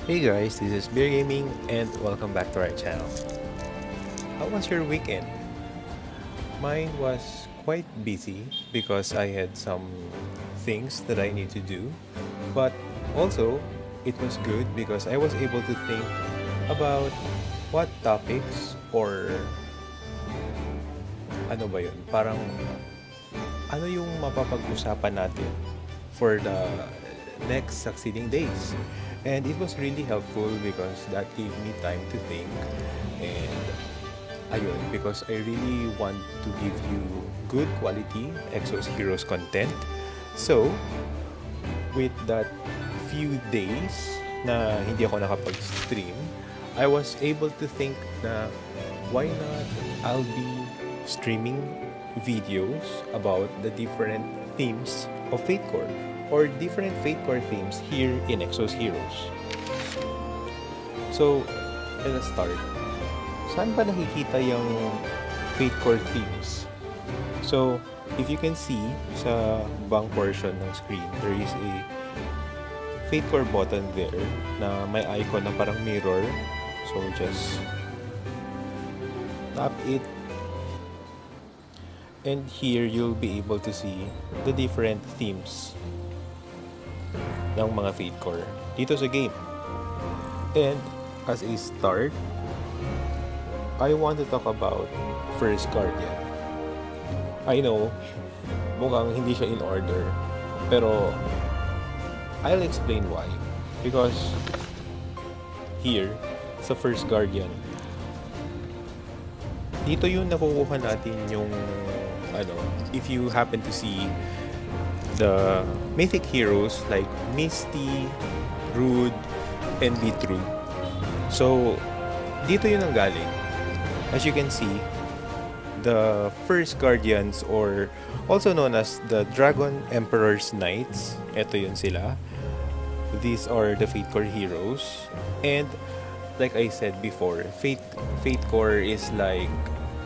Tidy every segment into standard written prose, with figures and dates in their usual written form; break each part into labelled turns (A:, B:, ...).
A: Hey guys, this is Beer Gaming and welcome back to our channel. How was your weekend? Mine was quite busy because I had some things that I need to do, but also it was good because I was able to think about what topics or ano ba yun, parang ano yung mapapag-usapan natin for the next succeeding days. And it was really helpful because that gave me time to think. And ayun, because I really want to give you good quality Exos Heroes content. So, with that few days na hindi ako nakapag-stream, I was able to think na why not I'll be streaming videos about the different themes of Fatecore or different Fatecore themes here in Exos Heroes. So, let us start. Saan ba nakikita yung Fatecore themes? So, if you can see sa bang portion ng screen, there is a Fatecore button there na may icon na parang mirror. So, just tap it. And here, you'll be able to see the different themes ng mga Fatecore dito sa game. And as a start, I want to talk about First Guardian. I know, mukhang hindi siya in order, pero I'll explain why. Because here, sa First Guardian, dito yung nakukuha natin yung if you happen to see the mythic heroes like Misty, Rude, and Beetrue. So, dito yun ang galing. As you can see, the First Guardians or also known as the Dragon Emperor's Knights, eto yun sila. These are the Fatecore heroes. And like I said before, Fatecore is like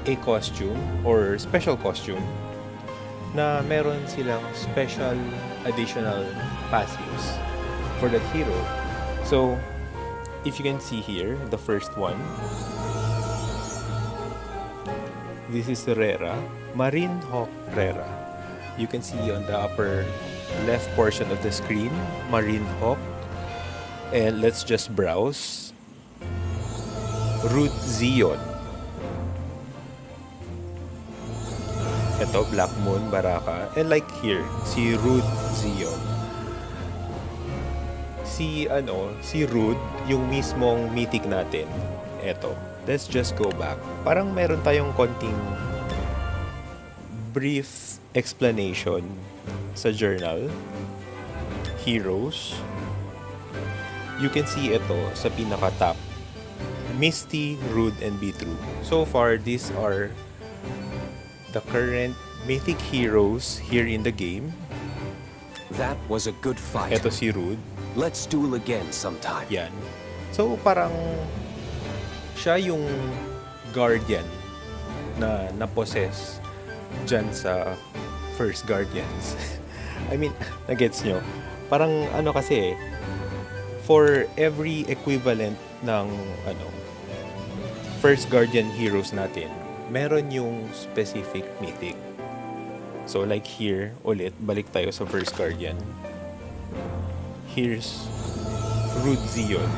A: a costume or special costume na meron silang special additional passives for that hero. So, if you can see here, the first one, this is Rera, Marine Hawk Rera. You can see on the upper left portion of the screen, Marine Hawk. And let's just browse. Root Zeon. Ito, Black Moon, Baraka. And like here, si Rude Zeon. Si Rude, yung mismong mythic natin. Ito. Let's just go back. Parang meron tayong konting brief explanation sa journal. Heroes. You can see ito sa pinaka-top. Misty, Rude, and Beetrue. So far, these are the current mythic heroes here in the game.
B: That was a good fight.
A: Ito si Rude.
B: Let's duel again sometime.
A: Yan. So parang siya yung guardian na na-possess dyan sa First Guardians. I mean, nagets nyo? Parang kasi for every equivalent ng First Guardian heroes natin, meron yung specific mythic. So like here, ulit, balik tayo sa First Guardian. Here's Rude Zeon.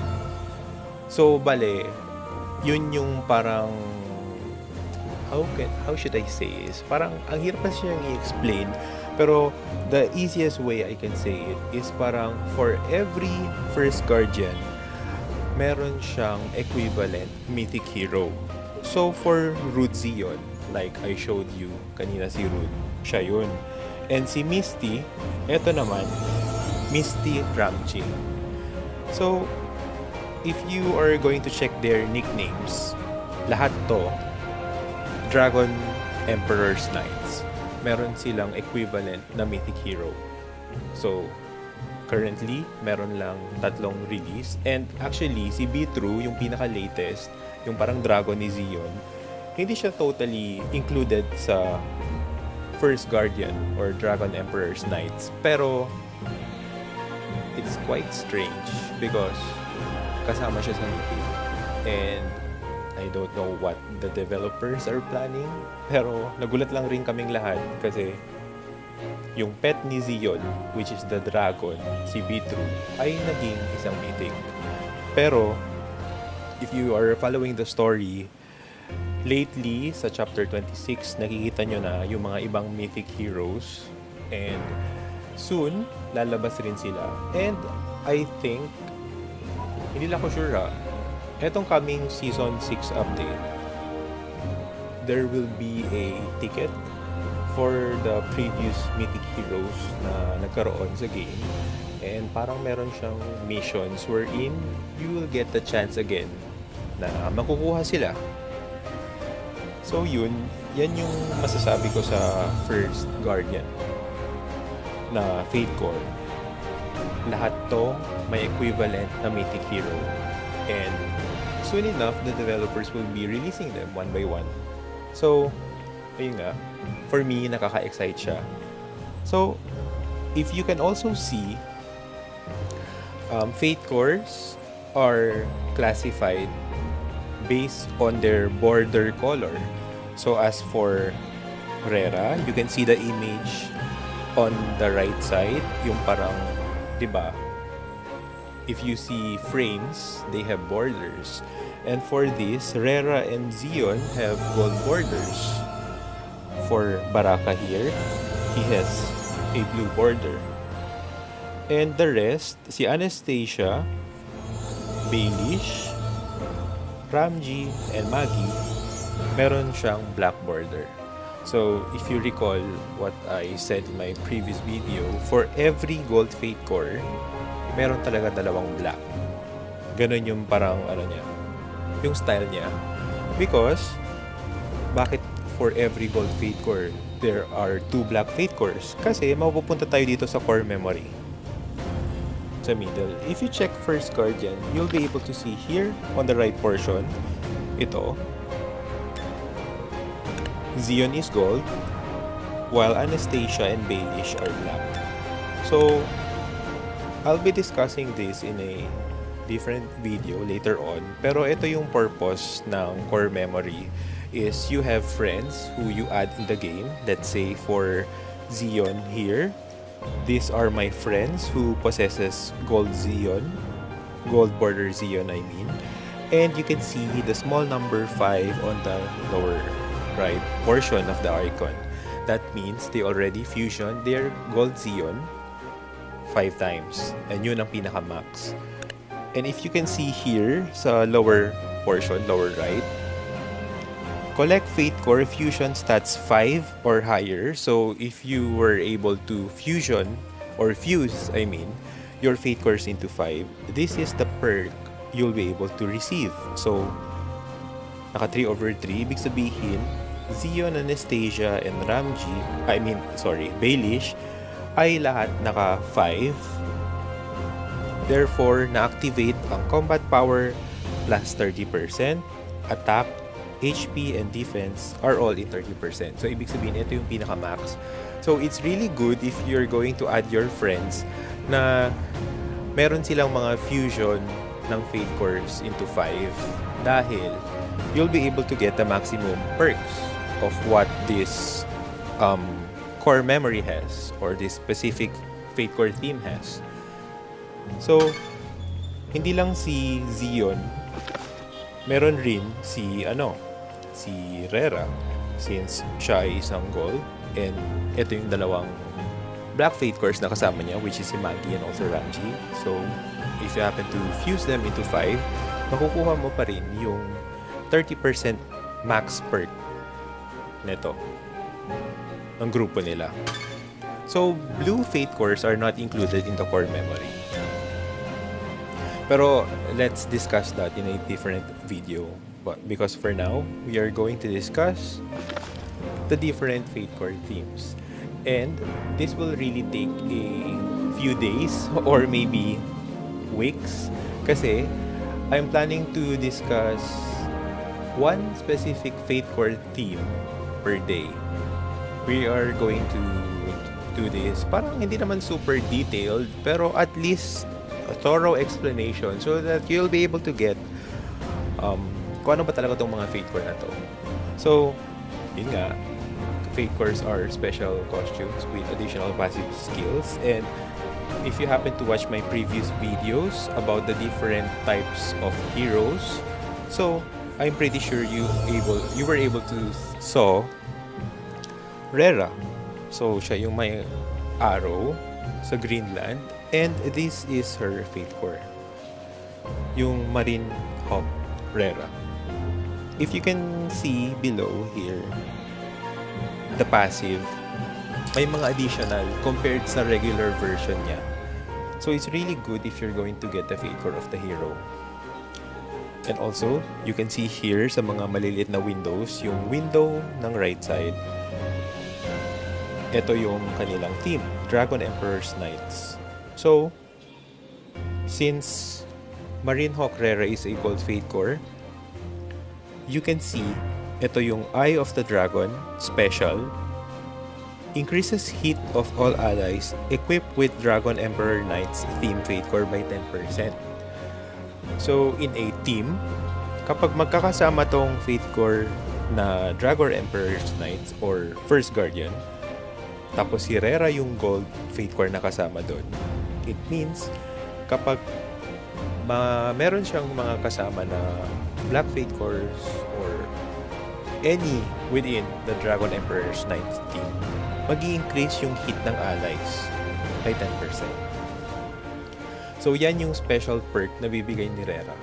A: So bale, yun yung parang how should I say is parang ang hirap kasi siyang i-explain, pero the easiest way I can say it is parang for every First Guardian, meron siyang equivalent mythic hero. So for Rude Zeon, like I showed you kanina si Rude, siya yun. And si Misty, eto naman, Misty Ramji. So, if you are going to check their nicknames, lahat to, Dragon Emperor's Knights. Meron silang equivalent na mythic hero. So, currently, meron lang 3 release. And actually, si Beetrue, yung pinaka-latest, yung parang dragon ni Zeon, hindi siya totally included sa First Guardian or Dragon Emperor's Knights. Pero, it's quite strange because kasama siya sa meeting. And I don't know what the developers are planning, pero nagulat lang rin kaming lahat kasi yung pet ni Zeon, which is the dragon, si Bitru, ay naging isang meeting. Pero, if you are following the story, lately, sa chapter 26, nakikita nyo na yung mga ibang mythic heroes. And soon, lalabas rin sila. And I think, hindi lang ko sure etong coming season 6 update, there will be a ticket for the previous mythic heroes na nagkaroon sa game. And parang meron siyang missions wherein you will get the chance again na makukuha sila. So yan yung masasabi ko sa first Guardian na Fatecore. Lahat to may equivalent na mythic hero. And soon enough, the developers will be releasing them one by one. So, ayun nga, for me, nakaka-excite siya. So, if you can also see, Fatecores are classified based on their border color. So, as for Rera, you can see the image on the right side, yung parang, di ba? If you see frames, they have borders. And for this, Rera and Zeon have gold borders. For Baraka here, he has a blue border. And the rest, si Anastasia, Baelish, Ramji, and Maggie, meron siyang black border. So, if you recall what I said in my previous video, for every gold Fatecore, meron talaga dalawang black. Ganon yung parang niya, yung style niya. Because, bakit for every gold Fatecore, there are 2 black Fatecores? Kasi, mapupunta tayo dito sa core memory. Sa middle. If you check first Guardian, you'll be able to see here, on the right portion, ito, Zeon is gold, while Anastasia and Baelish are black. So, I'll be discussing this in a different video later on. Pero ito yung purpose ng core memory is you have friends who you add in the game. Let's say for Zeon here, these are my friends who possesses gold Zeon, gold border Zeon I mean. And you can see the small number 5 on the lower right portion of the icon. That means they already fusion their gold Zeon 5 times. And yun ang pinaka-max. And if you can see here sa lower portion, lower right, collect Fatecore fusion stats 5 or higher. So if you were able to fusion or fuse, your Fatecores into 5, this is the perk you'll be able to receive. So naka 3/3, ibig sabihin Zeon, Anastasia, and Baelish ay lahat naka 5. Therefore, na-activate ang combat power plus 30%, attack, HP, and defense are all in 30%. So, ibig sabihin, ito yung pinaka-max. So, it's really good if you're going to add your friends na meron silang mga fusion ng Fatecores into 5 dahil you'll be able to get the maximum perks of what this core memory has or this specific Fatecore theme has. So, hindi lang si Zeon, meron rin si Rera, since siya ay isang gold, and ito yung dalawang black Fatecores na kasama niya, which is si Maggie and also Ramji. So, if you happen to fuse them into 5, makukuha mo pa rin yung 30% max perk nito ng grupo nila. So, blue Fatecores are not included in the core memory. Pero, let's discuss that in a different video. But because for now, we are going to discuss the different Fatecore themes. And this will really take a few days or maybe weeks. Kasi, I'm planning to discuss one specific Fatecore theme per day. We are going to do this. Parang hindi naman super detailed, pero at least a thorough explanation so that you'll be able to get kung ano ba talaga tong mga Fatecore na to. So, yun nga, Fatecores are special costumes with additional passive skills, and if you happen to watch my previous videos about the different types of heroes, so I'm pretty sure you were able to saw Rera. So, siya yung may arrow sa Greenland, and this is her Fatecore, yung Marine Hawk Rera. If you can see below here, the passive, may mga additional compared sa regular version niya. So it's really good if you're going to get the Fatecore of the hero. And also, you can see here sa mga maliliit na windows, yung window ng right side, ito yung kanilang theme, Dragon Emperor's Knights. So, since Marine Hawk Rera is a gold Fatecore, you can see ito yung Eye of the Dragon special, increases hit of all allies equipped with Dragon Emperor Knights theme Fatecore by 10%. So in a team, kapag magkakasama tong Fatecore na Dragon Emperor's Knights or First Guardian, tapos si Rera yung gold Fatecore na kasama doon, it means kapag meron siyang mga kasama na Black Fatecores or any within the Dragon Emperor's Knights team, mag-i-increase yung hit ng allies by 10%. So yan yung special perk na bibigay ni Rera.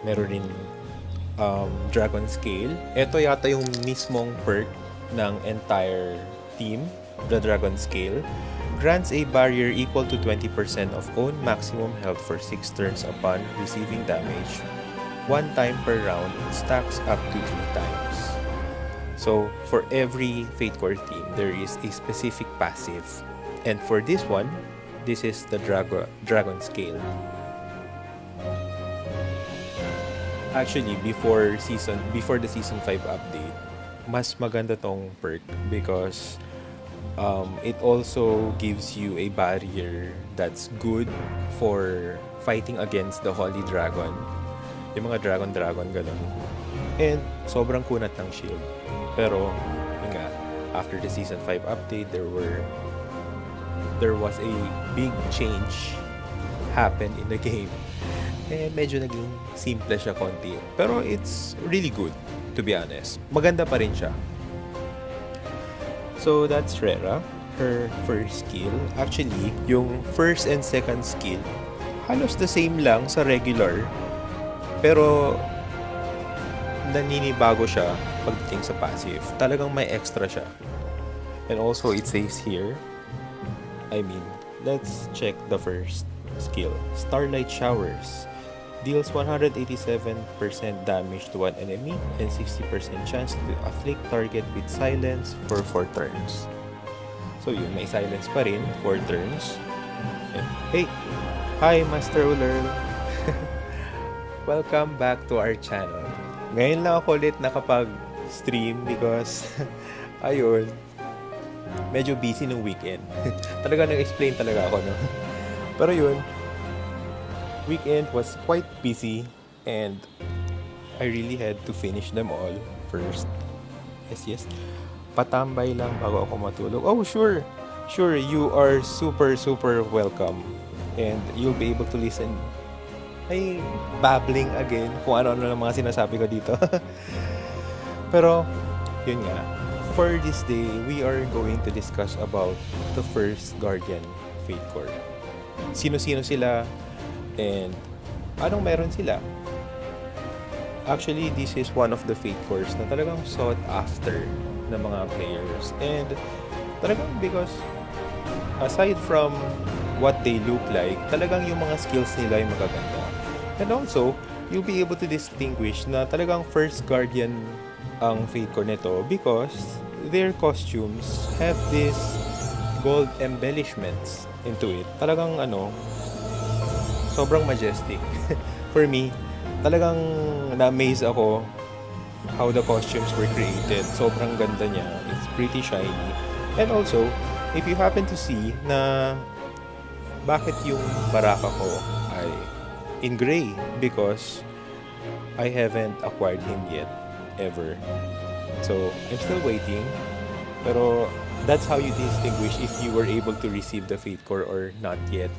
A: Meron rin Dragon Scale. Ito yata yung mismong perk ng entire team, the Dragon Scale. Grants a barrier equal to 20% of own maximum health for 6 turns upon receiving damage. 1 time per round, stacks up to 3 times. So, for every Fatecore theme, there is a specific passive. And for this one, this is the Dragon Scale. Actually, before the Season 5 update, mas maganda tong perk because it also gives you a barrier that's good for fighting against the Holy Dragon. Yung mga dragon ganun. And sobrang kunat ng shield. Pero, yun nga, after the Season 5 update, there was a big change happened in the game. And medyo naging simple siya konti. Pero it's really good, to be honest. Maganda pa rin siya. So, that's Rera, her first skill. Actually, yung first and second skill, halos the same lang sa regular. Pero, naninibago siya pagdating sa passive. Talagang may extra siya. And also, it says here, let's check the first skill. Starlight Showers. Deals 187% damage to one enemy and 60% chance to afflict target with silence for 4 turns. So yun, may silence pa rin, 4 turns. And, hey! Hi, Master Ulerl! Welcome back to our channel. Ngayon lang ako ulit nakapag-stream because, ayun, medyo busy nung weekend. Talaga nag-explain talaga ako, no? Pero yun, weekend was quite busy and I really had to finish them all first. Yes. Patambay lang bago ako matulog. Oh, sure, you are super welcome and you'll be able to listen. Ay, babbling again kung ano-ano lang mga sinasabi ko dito. Pero, yun nga, for this day, we are going to discuss about the first Guardian Fatecore. Sino-sino sila and anong meron sila. Actually, this is one of the Fatecores na talagang sought after ng mga players. And talagang because aside from what they look like, talagang yung mga skills nila ay magaganda. And also, you'll be able to distinguish na talagang first Guardian ang Fatecore nito because their costumes have this gold embellishments into it. Talagang sobrang majestic. For me, talagang na-amaze ako how the costumes were created. Sobrang ganda niya. It's pretty shiny. And also, if you happen to see na Bakit yung Baraka ko ay in gray? Because I haven't acquired him yet, ever. So, I'm still waiting. Pero, that's how you distinguish if you were able to receive the Fatecore or not yet.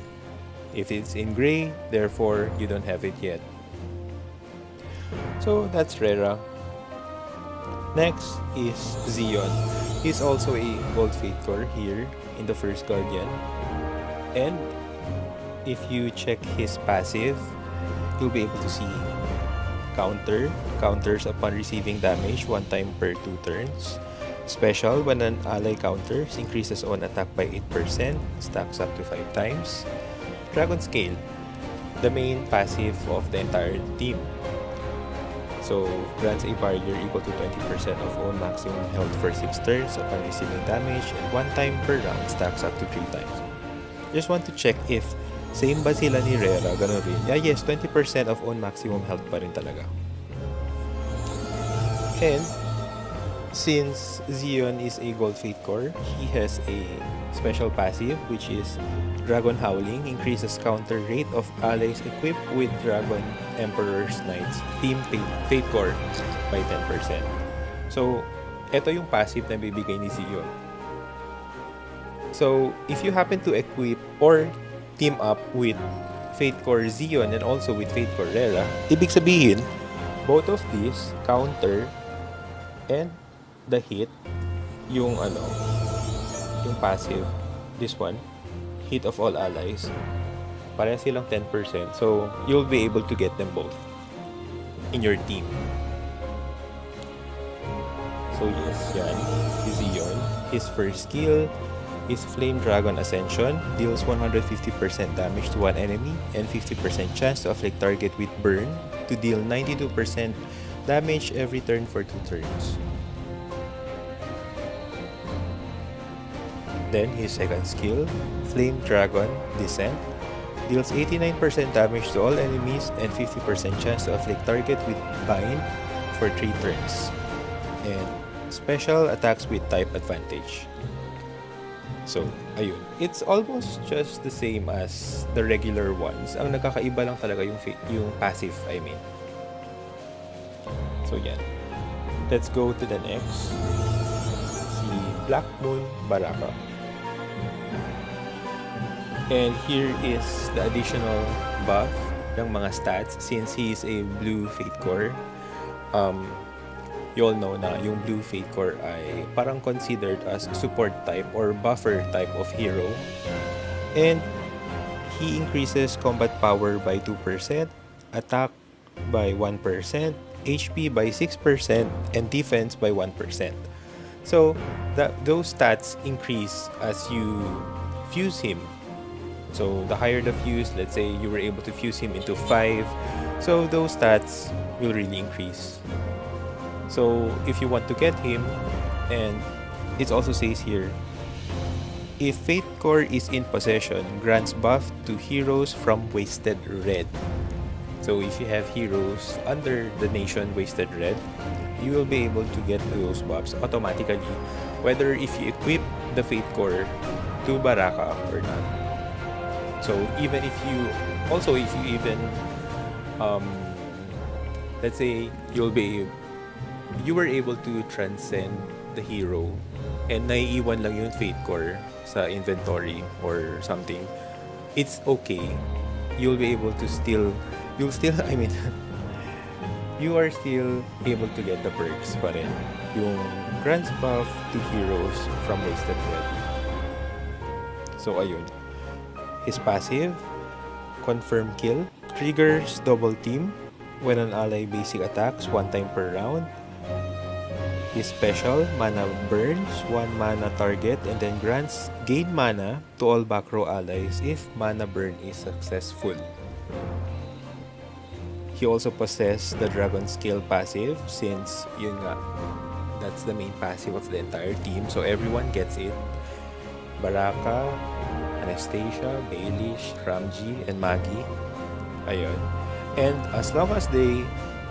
A: If it's in gray, therefore, you don't have it yet. So, that's Rera. Next is Zeon. He's also a gold Fatecore here in the first Guardian. And, if you check his passive, you'll be able to see counters upon receiving damage 1 time per 2 turns. Special, when an ally counters, increases on attack by 8%, stacks up to 5 times. Dragon Scale, the main passive of the entire team. So, grants a barrier equal to 20% of own maximum health for 6 turns upon receiving damage, and 1 time per round, stacks up to 3 times. Just want to check if same ba sila ni Rera, ganun rin. Yeah, yes, 20% of own maximum health pa rin talaga. And, since Zeon is a gold Fatecore, he has a special passive which is Dragon Howling, increases counter rate of allies equipped with Dragon Emperor's Knights Team Fatecore by 10%. So, ito yung passive na bibigay ni Zeon. So, if you happen to equip or team up with Fatecore Zeon and also with Fatecore Rera, ibig sabihin, both of these counter and the hit, yung yung passive, this one, hit of all allies, pareha silang 10%. So, you'll be able to get them both in your team. So, yes, yan, si Zeon. His first skill is Flame Dragon Ascension, deals 150% damage to one enemy and 50% chance to afflict target with burn to deal 92% damage every turn for 2 turns. Then his second skill, Flame Dragon Descent, deals 89% damage to all enemies and 50% chance to afflict target with bind for 3 turns. And special attacks with type advantage. So, ayun. It's almost just the same as the regular ones. Ang nagkakaiba lang talaga yung passive, I mean. So, yan. Let's go to the next. Si Black Moon Baraka. And here is the additional buff ng mga stats since he is a blue Fatecore. You all know na yung blue Fatecore ay parang considered as support type or buffer type of hero. And he increases combat power by 2%, attack by 1%, HP by 6%, and defense by 1%. So, those stats increase as you fuse him. So, the higher the fuse, let's say you were able to fuse him into 5, so those stats will really increase. So, if you want to get him, and it also says here, if Fatecore is in possession, grants buff to heroes from Wasted Red. So, if you have heroes under the nation Wasted Red, you will be able to get those buffs automatically, whether if you equip the Fatecore to Baraka or not. So, even if you, let's say, you were able to transcend the hero and naiiwan lang yung Fatecore sa inventory or something, it's okay. You'll be able to you are still able to get the perks pa rin. Yung grants buff to heroes from Wasted Red. So, ayun. His passive, Confirm Kill, triggers double team when an ally basic attacks 1 time per round. His special, Mana Burns 1 mana target and then grants gain mana to all back row allies if Mana Burn is successful. He also possesses the Dragon Scale passive since yun nga, that's the main passive of the entire team, so everyone gets it. Baraka, Anastasia, Baelish, Ramji, and Maggie. Ayun. And as long as they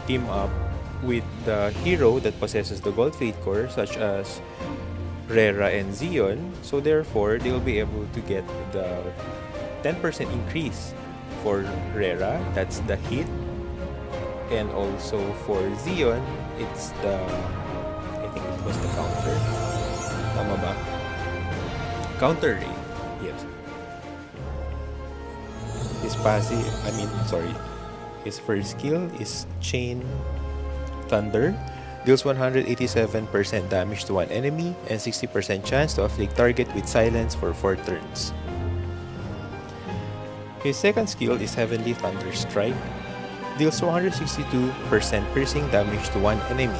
A: team up with the hero that possesses the gold Fatecore, such as Rera and Zeon, so therefore they'll be able to get the 10% increase. For Rera, that's the hit. And also for Zeon, it's the, I think it was the counter. Tama ba? Counter rate. Yes. His passive, his first skill is Chain Thunder. Deals 187% damage to one enemy and 60% chance to afflict target with silence for 4 turns. His second skill is Heavenly Thunder Strike. Deals 262% piercing damage to one enemy.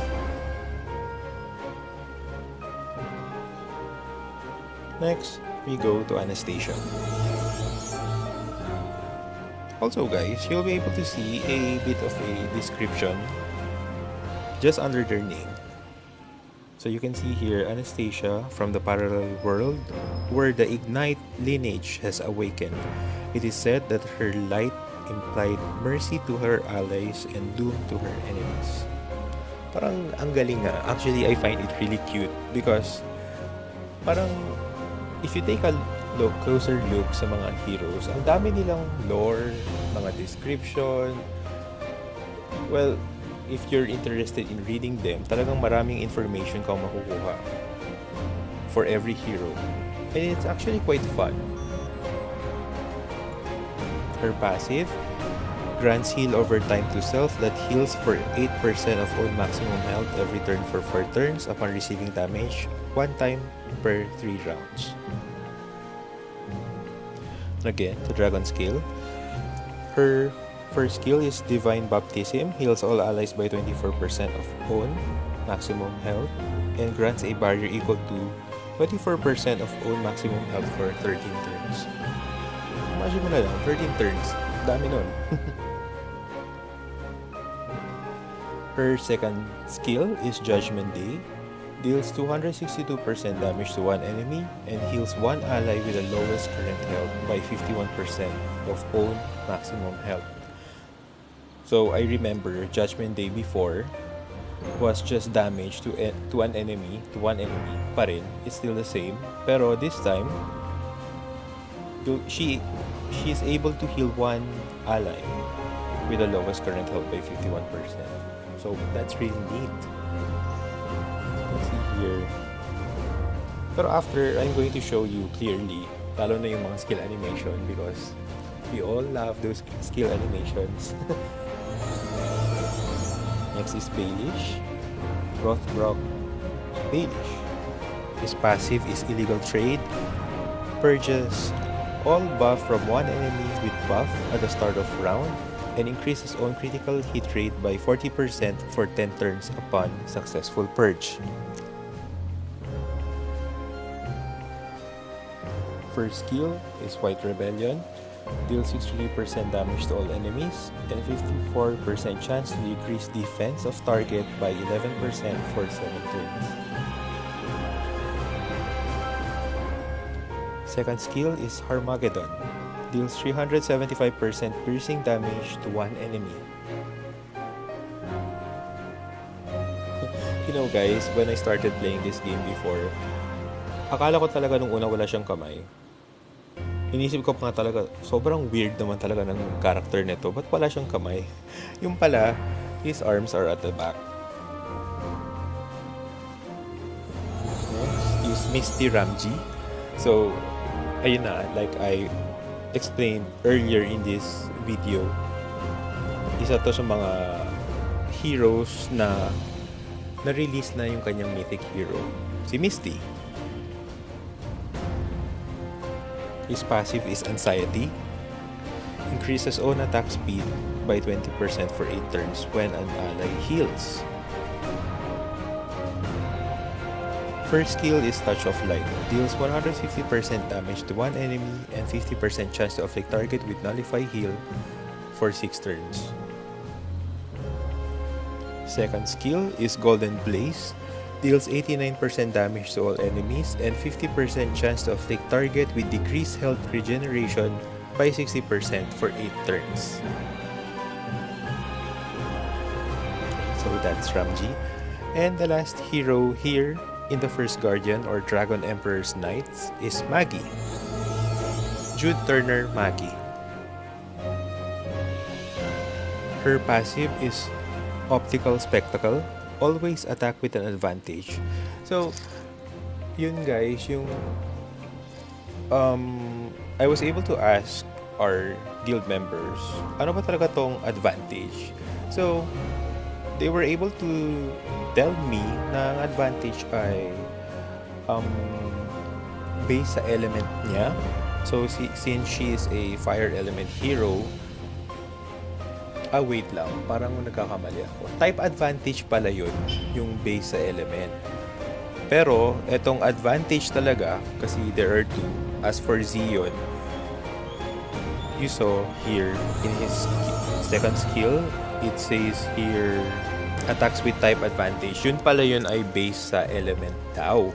A: Next, we go to Anastasia. Also guys, you'll be able to see a bit of a description just under their name. So you can see here Anastasia from the parallel world where the Ignite lineage has awakened. It is said that her light implied mercy to her allies and doom to her enemies. Parang ang galing nga. Actually, I find it really cute because parang if you take a closer look sa mga heroes, ang dami nilang lore, mga description. Well, if you're interested in reading them, talagang maraming information kang makukuha for every hero. And it's actually quite fun. Her passive grants heal over time to self that heals for 8% of own maximum health every turn for 4 turns upon receiving damage 1 time per 3 rounds. Again, the dragon skill. Her first skill is Divine Baptism, heals all allies by 24% of own maximum health and grants a barrier equal to 24% of own maximum health for 13 turns. Imagine mo na lang, 13 turns. Dami nun. Her second skill is Judgment Day. Deals 262% damage to one enemy and heals one ally with the lowest current health by 51% of own maximum health. So I remember Judgment Day before was just damage to one enemy pa rin. It's still the same. Pero this time, she is able to heal one ally with the lowest current health by 51%. So that's really neat. Let's see here. Pero after, I'm going to show you clearly, lalo na yung mga skill animation because we all love those skill animations. Next is Baelish. Rothbrock Baelish. His passive is Illegal Trade. Purges all buff from one enemy with buff at the start of round and increases own critical hit rate by 40% for 10 turns upon successful purge. First skill is White Rebellion. Deals 63% damage to all enemies and 54% chance to decrease defense of target by 11% for 7 turns. Second skill is Harmageddon. Deals 375% piercing damage to one enemy. You know guys, when I started playing this game before, akala ko talaga nung una wala siyang kamay. Inisip ko pa nga talaga, sobrang weird naman talaga ng character nito. Ba't wala siyang kamay? Yung pala, his arms are at the back. Next is Misty Ramji. So, ayun na, like I explained earlier in this video, isa to sa mga heroes na na-release na yung kanyang mythic hero, si Misty. His passive is Anxiety. Increases own attack speed by 20% for 8 turns when an ally heals. First skill is Touch of Light. Deals 150% damage to one enemy and 50% chance to afflict target with Nullify Heal for 6 turns. Second skill is Golden Blaze. Deals 89% damage to all enemies and 50% chance to afflict target with decreased health regeneration by 60% for 8 turns. So that's Ramji. And the last hero here in the First Guardian or Dragon Emperor's Knights is Maggie. Jude Turner Magi. Her passive is Optical Spectacle. Always attack with an advantage. So, yun guys, yung I was able to ask our guild members, ano ba talaga tong advantage? So, they were able to tell me na ang advantage ay based sa element niya. So, since she is a fire element hero, wait lang, parang nagkakamali ako. Type advantage pala yun, yung base sa element. Pero, etong advantage talaga, kasi there are two. As for Zeon, you saw here in his second skill, it says here, attacks with type advantage. Yun pala yun ay base sa element daw.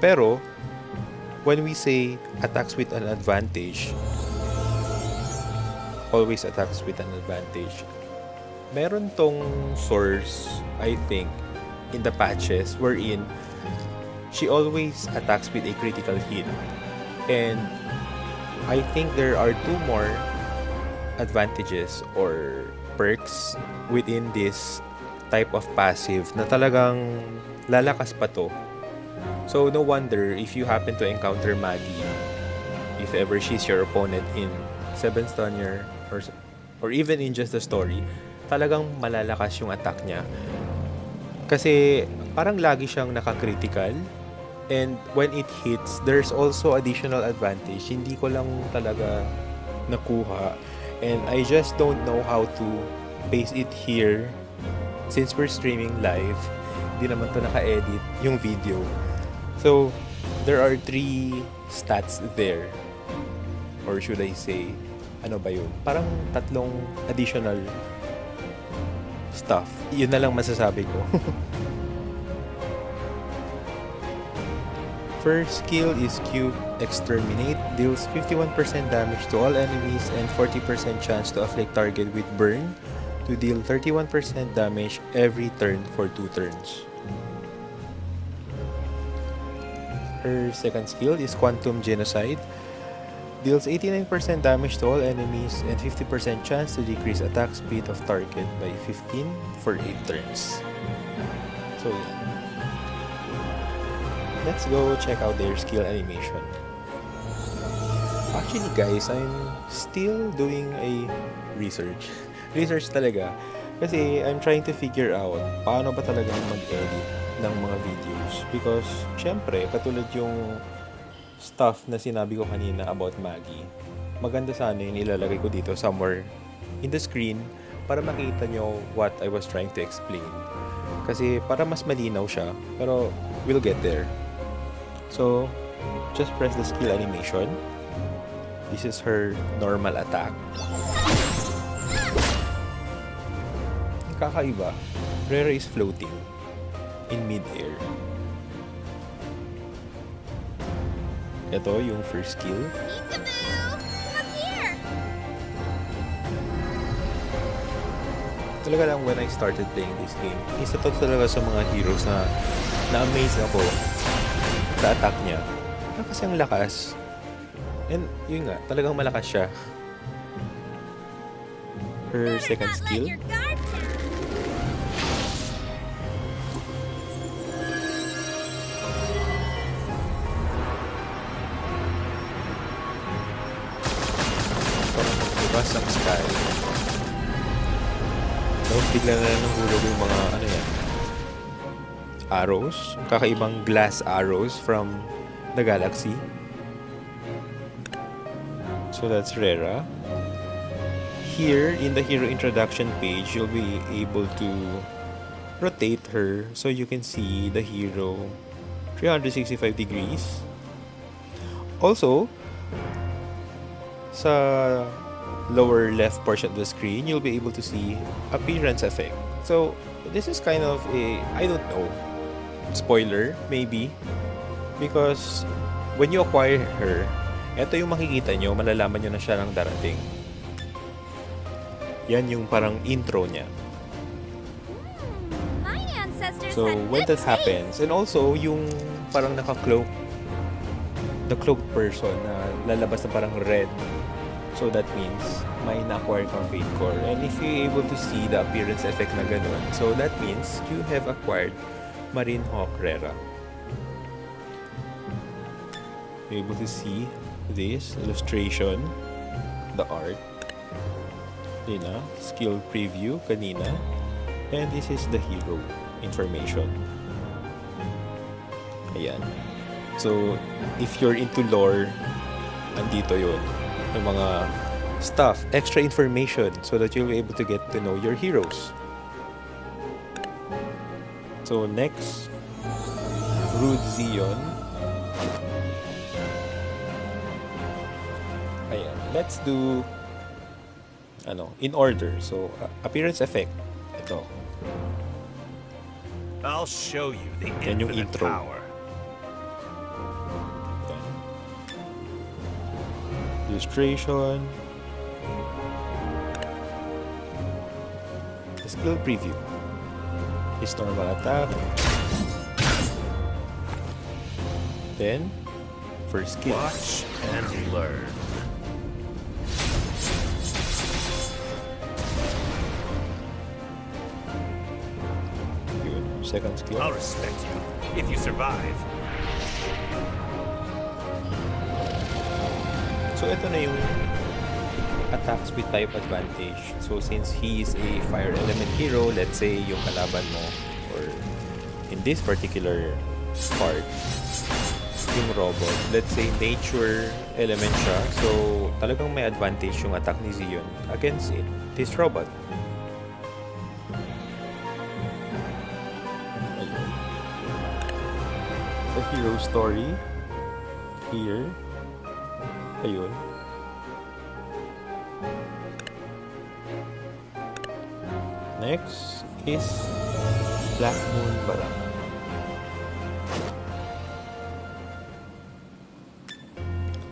A: Pero, when we say attacks with an advantage, always attacks with an advantage, meron tong source, I think, in the patches wherein she always attacks with a critical hit. And I think there are two more advantages or perks within this type of passive na talagang lalakas pa to. So no wonder if you happen to encounter Maggie, if ever she's your opponent in 7 Stunner or even in just the story, talagang malalakas yung attack niya. Kasi parang lagi siyang nakakritical. And when it hits, there's also additional advantage. Hindi ko lang talaga nakuha. And I just don't know how to base it here. Since we're streaming live, hindi naman to naka-edit yung video. So, there are 3 stats there. Or should I say, ano ba yun? Parang 3 additional stuff. Yun na lang masasabi ko. First skill is Q Exterminate. Deals 51% damage to all enemies and 40% chance to afflict target with burn to deal 31% damage every turn for 2 turns. Her second skill is Quantum Genocide. Deals 89% damage to all enemies and 50% chance to decrease attack speed of target by 15 for 8 turns. So yeah. Let's go check out their skill animation. Actually guys, I'm still doing a research. Research talaga. Kasi I'm trying to figure out paano ba talaga mag-edit ng mga videos. Because, syempre, katulad yung stuff na sinabi ko kanina about Maggie, maganda sana yung ilalagay ko dito somewhere in the screen para makita nyo what I was trying to explain. Kasi para mas malinaw siya, pero we'll get there. So, just press the skill animation. This is her normal attack. Kakaiba. Rera is floating in mid-air. Ito yung first skill. Talaga lang when I started playing this game, isa to talaga sa mga heroes na na-amaze ako sa attack niya. Kasi ang lakas. And yun nga, talagang malakas siya. Her second skill. Parang nagbabas ang sky. Tapos bigla na lang nahulog yung mga ano yan, arrows, kakaibang glass arrows from the galaxy. So that's Rera. Here in the hero introduction page, you'll be able to rotate her so you can see the hero 365 degrees. Also, sa lower left portion of the screen, you'll be able to see appearance effect. So this is kind of a, I don't know, spoiler maybe, because when you acquire her, eto yung makikita nyo, malalaman nyo na siya ng darating. Yan yung parang intro niya. So when that happens, and also yung parang naka-cloak, the cloaked person na lalabas na parang red. So that means may na-acquire kang Fatecore. And if you're able to see the appearance effect na ganun, so that means you have acquired Marine Hawk Rera. You're able to see this illustration, the art, skill preview kanina, and this is the hero information. Ayan. So, if you're into lore, andito yun. Yung mga stuff, extra information so that you'll be able to get to know your heroes. So, next, Rude Zeon. Ayan. Let's do in order. So, appearance effect. Ito.
C: I'll show you the
A: Yan yung
C: infinite
A: intro.
C: power.
A: Illustration, skill preview, his normal attack, then first skill.
C: Watch and learn.
A: Yun, second skill.
C: I'll respect you if you survive.
A: So ito na yung attacks with type advantage. So since he is a fire element hero, let's say yung kalaban mo, or in this particular part, yung robot, let's say nature element siya, so talagang may advantage yung attack ni Zeon against this robot. Ayun. The hero story here. Ayun. Next is Black Moon Barang.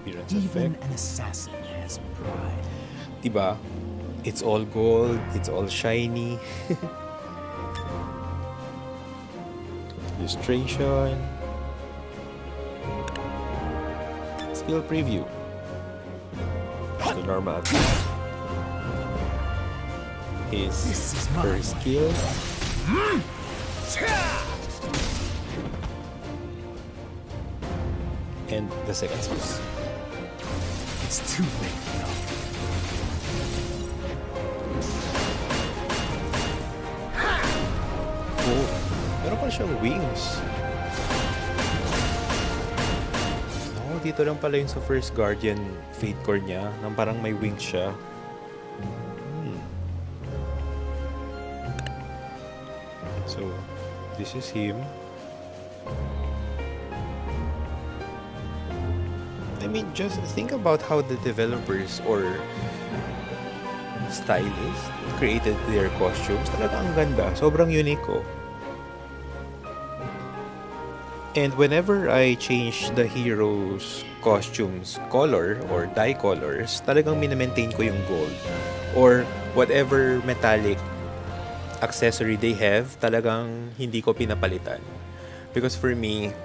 A: Appearance
D: Even
A: effect.
D: an assassin has pride.
A: Diba? It's all gold, it's all shiny. Illustration. Skill preview. The normal attack. His
D: This is my
A: first skill. And the second skill.
D: It's too late now.
A: Oh, meron pa siyang wings. Oh, dito lang pala yung sa first Guardian Fatecore niya, nang parang may wings siya. So, this is him. I mean, just think about how the developers or stylists created their costumes. Talaga ang ganda. Sobrang unique ko. And whenever I change the heroes' costumes color or dye colors, talagang minamaintain ko yung gold. Or whatever metallic accessory they have, talagang hindi ko pinapalitan. Because for me,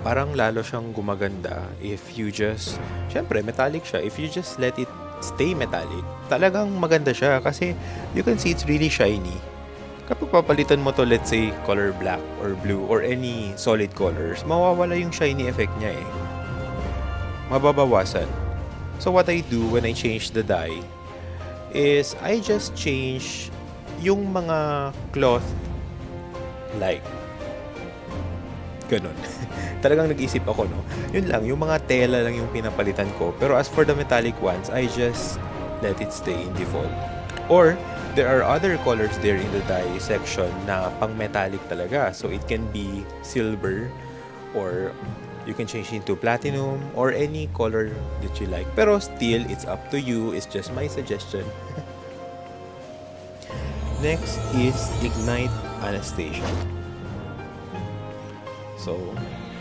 A: parang lalo siyang gumaganda if you just, syempre metallic siya, if you just let it stay metallic, talagang maganda siya kasi you can see it's really shiny. Kapag papalitan mo to, let's say, color black or blue or any solid colors, mawawala yung shiny effect niya eh. Mababawasan. So what I do when I change the dye is I just change yung mga cloth like ganun. Talagang nag-isip ako, no? Yun lang, yung mga tela lang yung pinapalitan ko. Pero as for the metallic ones, I just let it stay in default. Or, there are other colors there in the dye section na pang metallic talaga. So, it can be silver or you can change it into platinum or any color that you like. Pero still, it's up to you. It's just my suggestion. Next is Ignite Anastasia. So,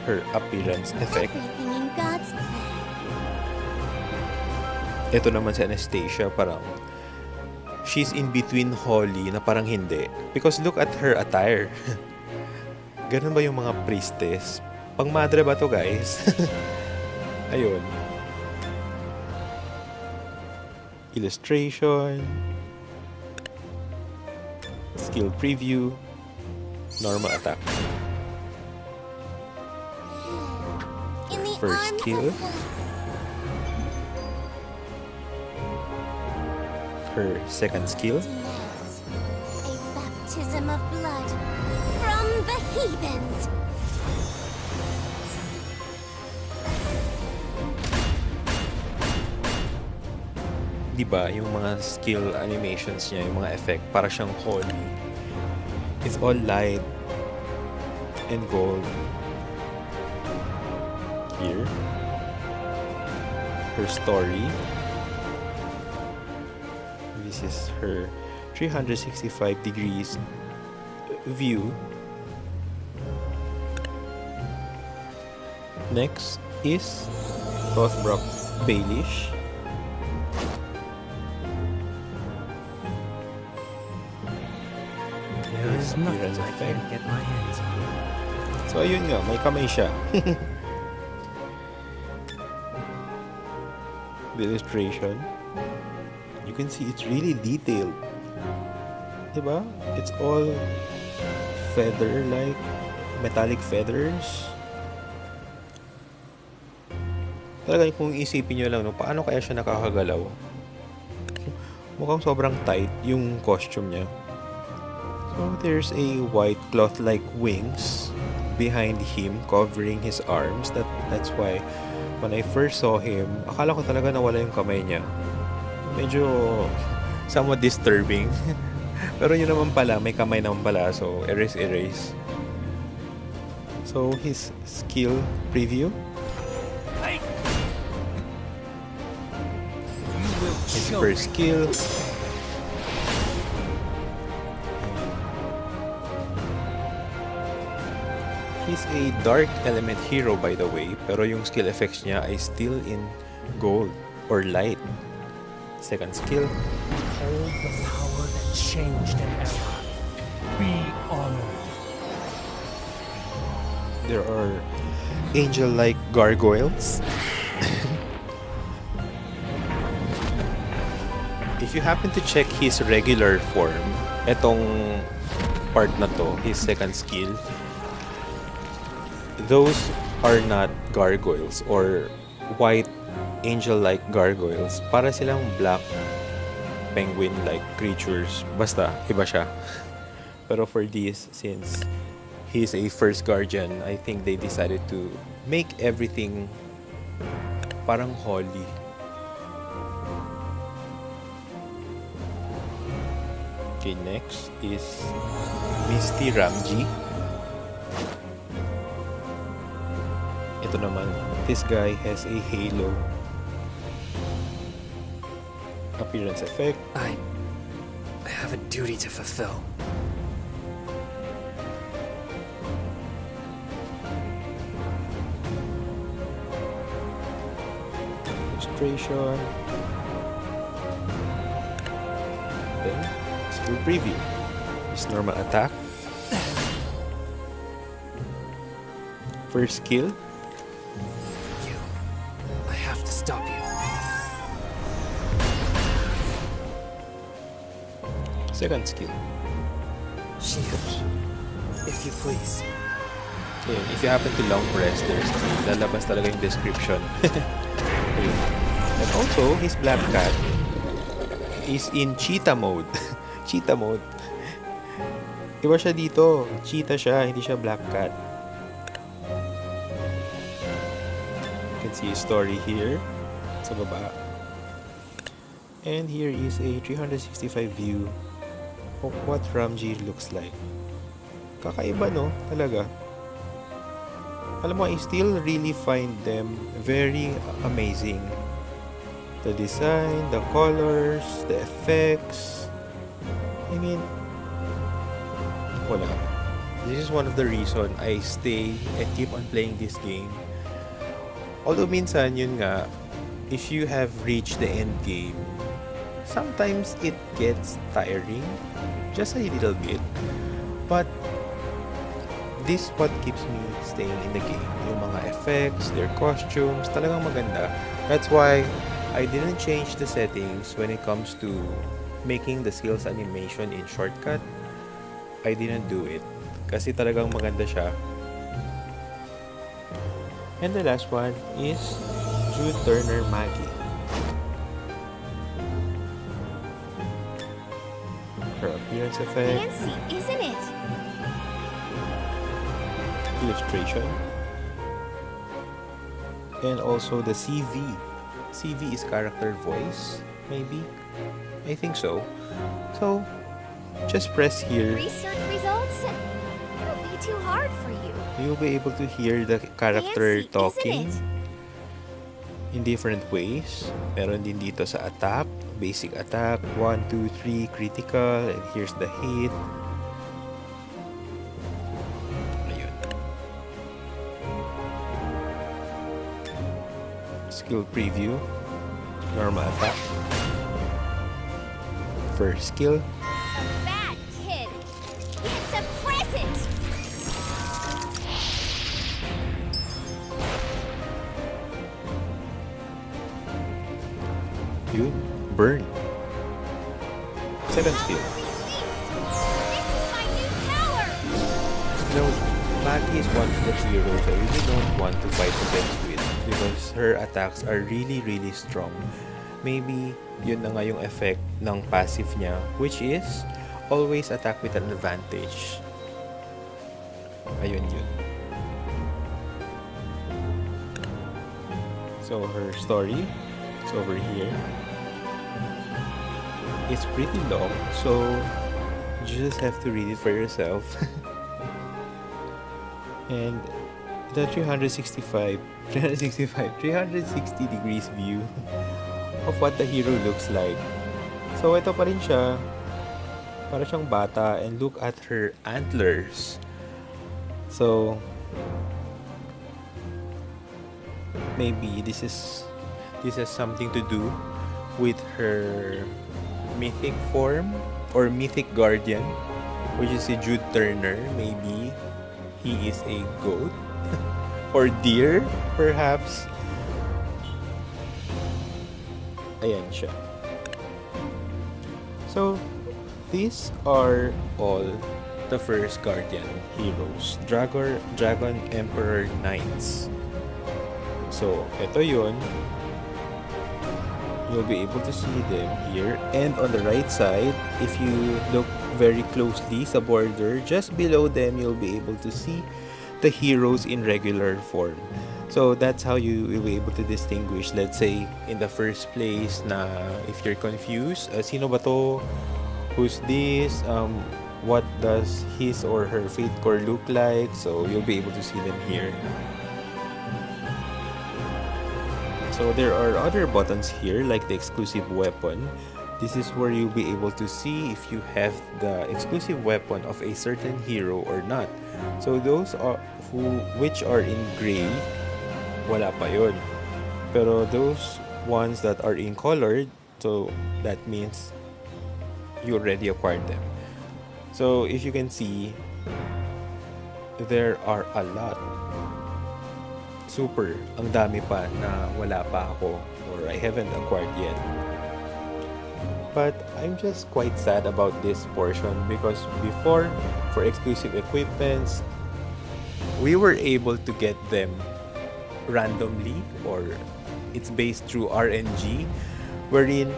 A: her appearance effect.
E: Everything in God's plan.
A: Ito naman si Anastasia, parang she's in between Holly na parang hindi. Because look at her attire. Ganun ba yung mga priestess? Pang madre ba to, guys? Ayun. Illustration. Skill preview. Normal attack.
E: In the
A: First
E: arms
A: skill.
E: of fate,
A: Her second skill.
E: demands a baptism of blood from the heathens.
A: Diba, yung mga skill animations niya, yung mga effect, para siyang holy. It's all light and gold. Here. Her story. This is her 365 degrees view. Next is Rothbrock Baelish.
D: There's nothing
A: appearance
D: I
A: effect.
D: can't get my hands on.
A: So ayun nga, may kamay siya. The illustration, you can see it's really detailed. Diba? It's all feather-like, metallic feathers. Talaga kung isipin nyo lang, no, paano kaya siya nakakagalaw? Mukhang sobrang tight yung costume niya. So there's a white cloth-like wings behind him covering his arms. That's why when I first saw him, akala ko talaga nawala yung kamay niya. Medyo somewhat disturbing. Pero yun naman pala, may kamay naman pala. So erase. So his skill preview. His first skill. He's a dark element hero, by the way, pero yung skill effects niya ay still in gold or light. Second skill.
D: Hold the power that changed an era. Be honored.
A: There are angel-like gargoyles. If you happen to check his regular form, etong part na to, his second skill, those are not gargoyles or white angel-like gargoyles. Para silang black penguin-like creatures. Basta, iba siya. Pero for this, since he's a first guardian, I think they decided to make everything parang holy. Okay, next is Misty Ramji. Ito naman, this guy has a halo. Appearance effect.
F: I have a duty to fulfill.
A: Illustration. Then, skill preview. His normal attack. First skill.
F: I have to stop you.
A: Second skill.
F: Shield, if you please.
A: So, if you happen to long press, there's lalabas talaga yung description. Ayun. And also, his black cat is in cheetah mode. Cheetah mode. Iba siya dito. Cheetah siya, hindi siya black cat. You can see his story here sa baba. And here is a 365 view of what Ramji looks like. Kakaiba, no? Talaga. Alam mo, I still really find them very amazing. The design, the colors, the effects. I mean, wala. This is one of the reason I stay and keep on playing this game. Although minsan, yun nga, if you have reached the end game, sometimes it gets tiring. Just a little bit. But this what keeps me staying in the game. Yung mga effects, their costumes, talagang maganda. That's why I didn't change the settings when it comes to making the skills animation in shortcut. I didn't do it. Kasi talagang maganda siya. And the last one is Jude Turner Maggie. Her appearance effect,
E: Fancy, isn't it?
A: illustration, and also the CV. CV is character voice, maybe? I think so. So, just press here.
E: Research results? It'll be too hard for you.
A: You'll be able to hear the character
E: Fancy,
A: talking
E: isn't
A: in different ways. Meron din dito sa attack, basic attack, 1, 2, 3, critical, and here's the hit. Ayun. Skill preview, normal attack. First skill,
E: Bad kid. It's a present.
A: yun, burn. Second skill.
E: This is my new power.
A: You know, Maggie is one of the heroes I really don't want to fight against with because her attacks are really strong. Maybe yun na nga yung effect ng passive niya, which is always attack with an advantage. Ayun yun. So her story is over here. It's pretty long, so you just have to read it for yourself. And the 360 degrees view of what the hero looks like. So ito pa rin siya, para siyang bata, and look at her antlers. So maybe this has something to do with her mythic form or mythic guardian, which is si Jude Turner. Maybe he is a goat or deer, perhaps. Ayan siya. So, these are all the first Guardian heroes. Dragon Emperor Knights. So, ito yun. You'll be able to see them here. And on the right side, if you look very closely sa border, just below them, you'll be able to see the heroes in regular form. So that's how you will be able to distinguish. Let's say in the first place na if you're confused, sino ba to? Who's this? What does his or her Fatecore look like? So you'll be able to see them here. So there are other buttons here like the exclusive weapon. This is where you'll be able to see if you have the exclusive weapon of a certain hero or not. So those are which are in gray, wala pa yun. Pero those ones that are in colored, so that means you already acquired them. So if you can see, there are a lot. Super, ang dami pa na wala pa ako or I haven't acquired yet. But I'm just quite sad about this portion because before, for exclusive equipments, we were able to get them randomly, or it's based through RNG, wherein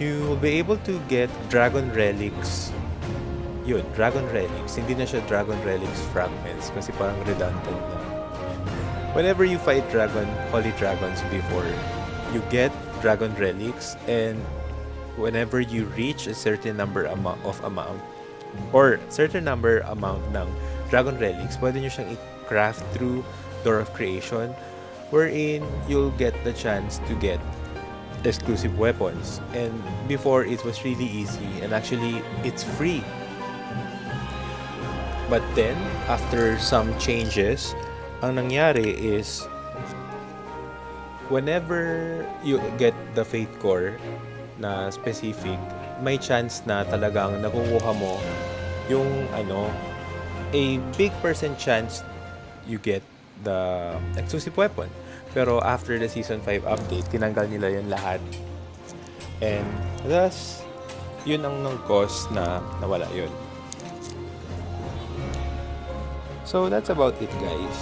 A: you will be able to get dragon relics. Yun, dragon relics. Hindi na siya dragon relics fragments kasi parang redundant na. Whenever you fight holy dragons before, you get dragon relics, and whenever you reach a certain number of amount or certain number amount ng dragon relics, pwede nyo siyang i-craft through Door of Creation, wherein you'll get the chance to get exclusive weapons. And before, it was really easy, and actually it's free. But then after some changes, ang nangyari is whenever you get the Fatecore na specific, may chance na talagang nakukuha mo yung a big percent chance you get the exclusive weapon. Pero after the Season 5 update, tinanggal nila yun lahat. And thus, yun ang cause na nawala yun. So that's about it, guys.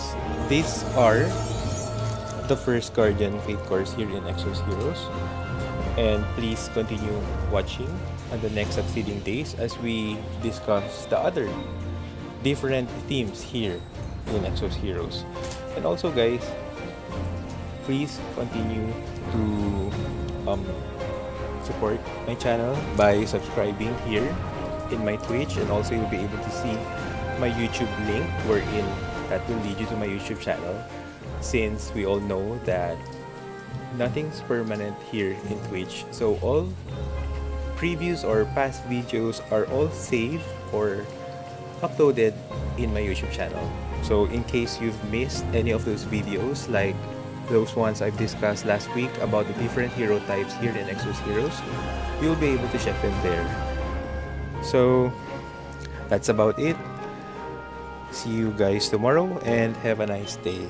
A: These are the first Guardian Fatecore here in Exos Heroes. And please continue watching on the next succeeding days as we discuss the other different themes here in Exos Heroes. And also, guys, please continue to support my channel by subscribing here in my Twitch, and also you'll be able to see my YouTube link wherein that will lead you to my YouTube channel, since we all know that nothing's permanent here in Twitch. So all previous or past videos are all saved or uploaded in my YouTube channel. So in case you've missed any of those videos, like those ones I've discussed last week about the different hero types here in Exos Heroes, you'll be able to check them there. So that's about it. See you guys tomorrow and have a nice day.